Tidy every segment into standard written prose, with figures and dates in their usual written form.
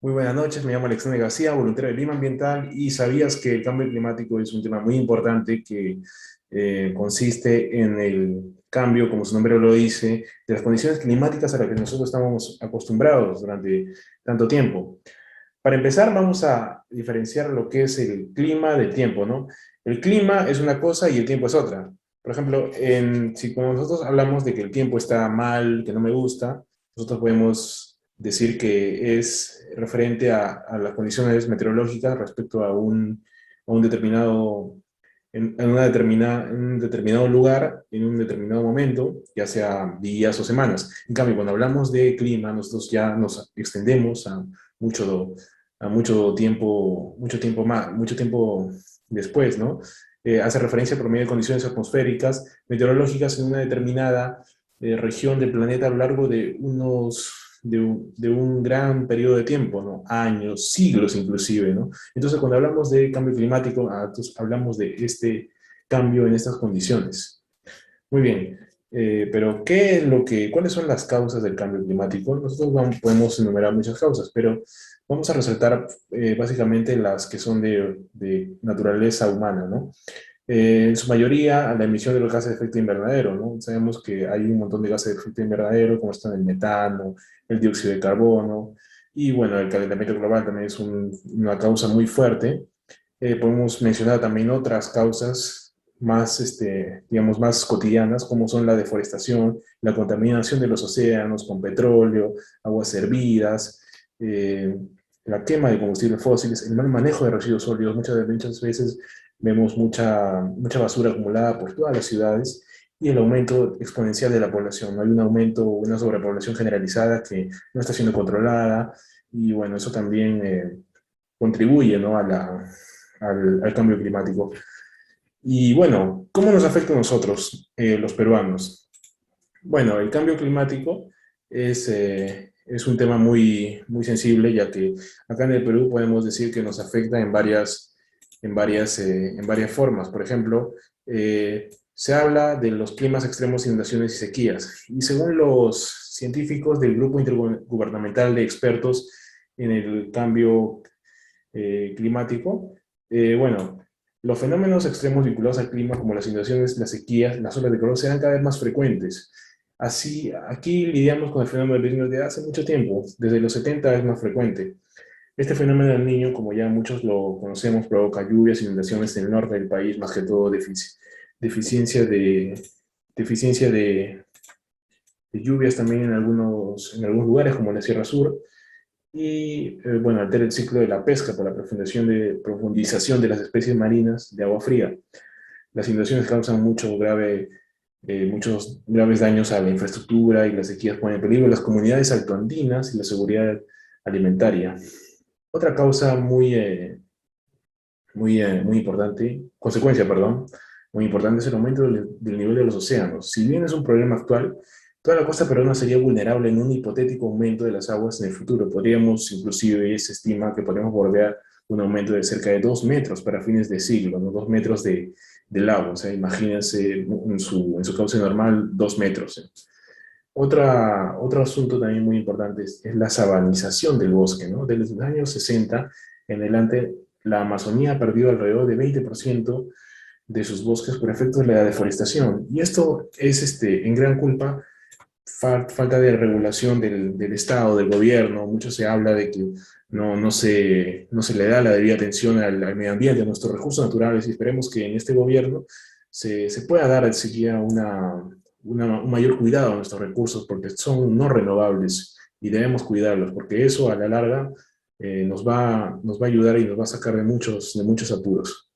Muy buenas noches, me llamo Alexander García, voluntario de Lima Ambiental, y sabías que el cambio climático es un tema muy importante que consiste en el cambio, como su nombre lo dice, de las condiciones climáticas a las que nosotros estamos acostumbrados durante tanto tiempo. Para empezar, vamos a diferenciar lo que es el clima del tiempo, ¿no? El clima es una cosa y el tiempo es otra. Por ejemplo, si cuando nosotros hablamos de que el tiempo está mal, que no me gusta, nosotros podemos decir que es referente a las condiciones meteorológicas respecto a un determinado, en un determinado lugar, en un determinado momento, ya sea días o semanas. En cambio, cuando hablamos de clima, nosotros ya nos extendemos mucho, mucho tiempo más, mucho tiempo después, ¿no? Hace referencia por medio de condiciones atmosféricas, meteorológicas en una determinada región del planeta a lo largo de un gran periodo de tiempo, ¿no? Años, siglos inclusive, ¿no? Entonces, cuando hablamos de cambio climático, entonces hablamos de este cambio en estas condiciones. Muy bien, pero ¿cuáles son las causas del cambio climático? Nosotros podemos enumerar muchas causas, pero vamos a resaltar básicamente las que son de naturaleza humana, ¿no? En su mayoría, la emisión de los gases de efecto invernadero, ¿no? Sabemos que hay un montón de gases de efecto invernadero, como están el metano, el dióxido de carbono, y bueno, el calentamiento global también es una causa muy fuerte. Podemos mencionar también otras causas más, digamos, más cotidianas, como son la deforestación, la contaminación de los océanos con petróleo, aguas hervidas, eh, la quema de combustibles fósiles, el mal manejo de residuos sólidos. Muchas veces vemos mucha basura acumulada por todas las ciudades y el aumento exponencial de la población. Hay un aumento, una sobrepoblación generalizada que no está siendo controlada y bueno, eso también contribuye, ¿no? Al cambio climático. Y bueno, ¿cómo nos afecta a nosotros, los peruanos? Bueno, el cambio climático es un tema muy sensible, ya que acá en el Perú podemos decir que nos afecta en varias formas. Por ejemplo, se habla de los climas extremos, inundaciones y sequías. Y según los científicos del Grupo Intergubernamental de Expertos en el Cambio Climático, bueno, los fenómenos extremos vinculados al clima, como las inundaciones, las sequías, las olas de calor, serán cada vez más frecuentes. Así, aquí lidiamos con el fenómeno del niño desde hace mucho tiempo, desde los 70 es más frecuente. Este fenómeno del niño, como ya muchos lo conocemos, provoca lluvias, inundaciones en el norte del país, más que todo deficiencia deficiencia de lluvias también en algunos lugares, como en la Sierra Sur, y bueno, altera el ciclo de la pesca por la profundización de las especies marinas de agua fría. Las inundaciones causan muchos graves daños a la infraestructura y las sequías ponen en peligro las comunidades altoandinas y la seguridad alimentaria. Otra causa muy importante, consecuencia, perdón, muy importante es el aumento del nivel de los océanos. Si bien es un problema actual, toda la costa peruana sería vulnerable en un hipotético aumento de las aguas en el futuro. Inclusive se estima que podríamos bordear un aumento de cerca de 2 metros para fines de siglo, ¿no? 2 metros del agua. O sea, imagínense en su cauce normal, 2 metros. Otro asunto también muy importante es la sabanización del bosque, ¿no? Desde los años 60 en adelante, la Amazonía ha perdido alrededor de 20% de sus bosques por efecto de la deforestación. Y esto es en gran culpa falta de regulación del Estado, del gobierno. Mucho se habla de que no se le da la debida atención al medio ambiente, a nuestros recursos naturales, y esperemos que en este gobierno se pueda dar siquiera un mayor cuidado a nuestros recursos, porque son no renovables y debemos cuidarlos, porque eso a la larga nos va a ayudar y nos va a sacar de muchos apuros.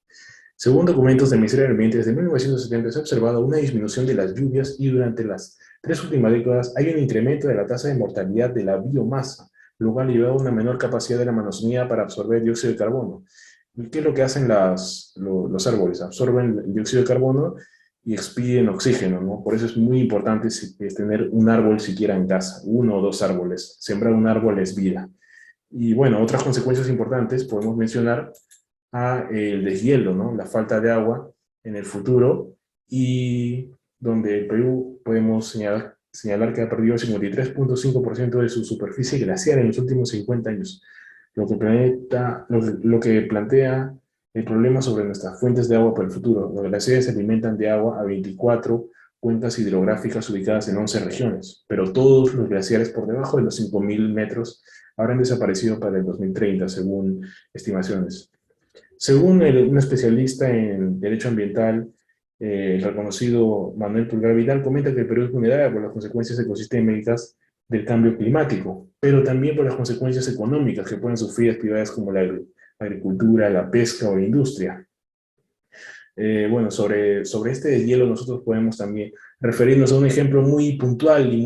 Según documentos del Ministerio del Ambiente, desde 1970 se ha observado una disminución de las lluvias y durante las 3 últimas décadas hay un incremento de la tasa de mortalidad de la biomasa, lo cual lleva a una menor capacidad de la Amazonía para absorber dióxido de carbono. ¿Y qué es lo que hacen los árboles? Absorben el dióxido de carbono y expiden oxígeno, ¿no? Por eso es muy importante tener un árbol siquiera en casa, uno o dos árboles. Sembrar un árbol es vida. Y bueno, otras consecuencias importantes podemos mencionar el deshielo, ¿no? La falta de agua en el futuro, y donde el Perú podemos señalar que ha perdido el 53,5% de su superficie glaciar en los últimos 50 años. lo que plantea el problema sobre nuestras fuentes de agua para el futuro. Los glaciares se alimentan de agua a 24 cuencas hidrográficas ubicadas en 11 regiones, pero todos los glaciares por debajo de los 5.000 metros habrán desaparecido para el 2030, según estimaciones. Según un especialista en derecho ambiental, el reconocido Manuel Pulgar Vidal, comenta que el Perú es vulnerable por las consecuencias ecosistémicas del cambio climático, pero también por las consecuencias económicas que pueden sufrir actividades como la agricultura, la pesca o la industria. Bueno, sobre este deshielo nosotros podemos también referirnos a un ejemplo muy puntual y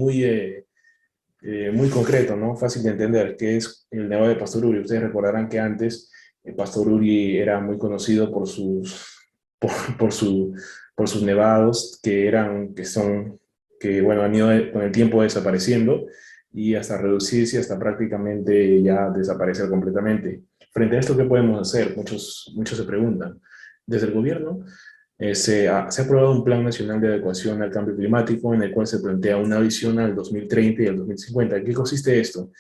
muy concreto, ¿no? Fácil de entender, que es el Nevado de Pastoruri. Ustedes recordarán que antes Pastoruri era muy conocido por, por su, por sus nevados que bueno, han ido con el tiempo desapareciendo y hasta reducirse hasta prácticamente ya desaparecer completamente. Frente a esto, ¿qué podemos hacer? Muchos se preguntan. Desde el gobierno se ha aprobado un Plan Nacional de Adecuación al Cambio Climático en el cual se plantea una visión al 2030 y al 2050. ¿En qué consiste esto?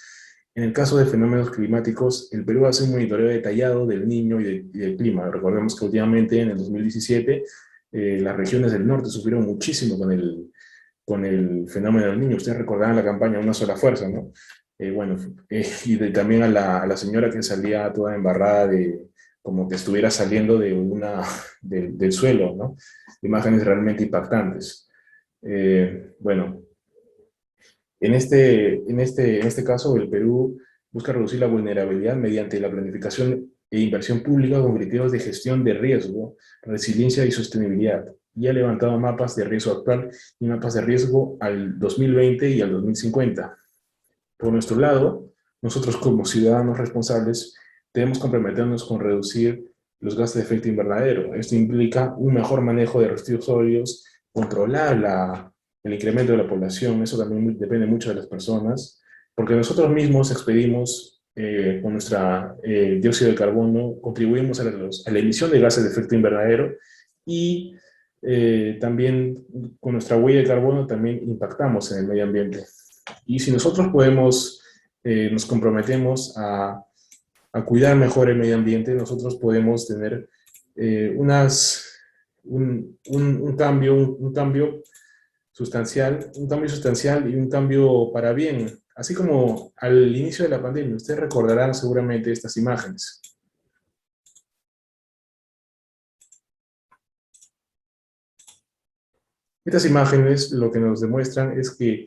En el caso de fenómenos climáticos, el Perú hace un monitoreo detallado del Niño y del clima. Recordemos que últimamente, en el 2017, las regiones del norte sufrieron muchísimo con el fenómeno del Niño. Ustedes recordarán la campaña Una sola fuerza, ¿no? Bueno, también a la señora que salía toda embarrada como que estuviera saliendo del suelo, ¿no? Imágenes realmente impactantes. Bueno, en este caso, el Perú busca reducir la vulnerabilidad mediante la planificación e inversión pública con criterios de gestión de riesgo, resiliencia y sostenibilidad. Y ha levantado mapas de riesgo actual y mapas de riesgo al 2020 y al 2050. Por nuestro lado, nosotros como ciudadanos responsables debemos comprometernos con reducir los gases de efecto invernadero. Esto implica un mejor manejo de residuos sólidos, controlar el incremento de la población, eso también depende mucho de las personas, porque nosotros mismos expedimos con nuestra dióxido de carbono, contribuimos a la emisión de gases de efecto invernadero y también con nuestra huella de carbono también impactamos en el medio ambiente. Y si nosotros nos comprometemos a cuidar mejor el medio ambiente, nosotros podemos tener un cambio sustancial y un cambio para bien. Así como al inicio de la pandemia, ustedes recordarán seguramente estas imágenes. Estas imágenes lo que nos demuestran es que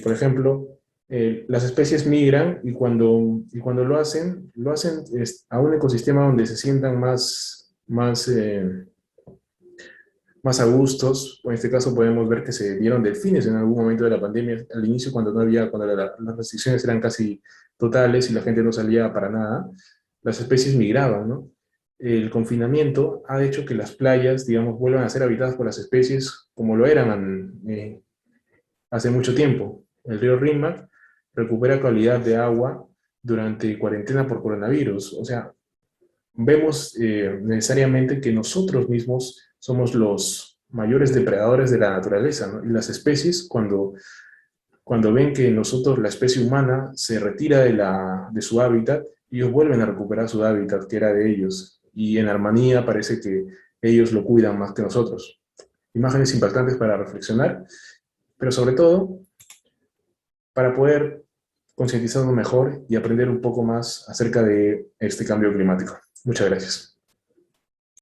por ejemplo, las especies migran y cuando lo hacen a un ecosistema donde se sientan más a gustos. En este caso podemos ver que se vieron delfines en algún momento de la pandemia, al inicio cuando las restricciones eran casi totales y la gente no salía para nada, las especies migraban, ¿no? El confinamiento ha hecho que las playas, digamos, vuelvan a ser habitadas por las especies como lo eran hace mucho tiempo. El río Rímac recupera calidad de agua durante cuarentena por coronavirus. O sea, vemos necesariamente que nosotros mismos somos los mayores depredadores de la naturaleza, ¿no? Y las especies, cuando ven que nosotros, la especie humana, se retira de su hábitat, ellos vuelven a recuperar su hábitat, que era de ellos. Y en armonía parece que ellos lo cuidan más que nosotros. Imágenes impactantes para reflexionar, pero sobre todo para poder concientizarnos mejor y aprender un poco más acerca de este cambio climático. Muchas gracias.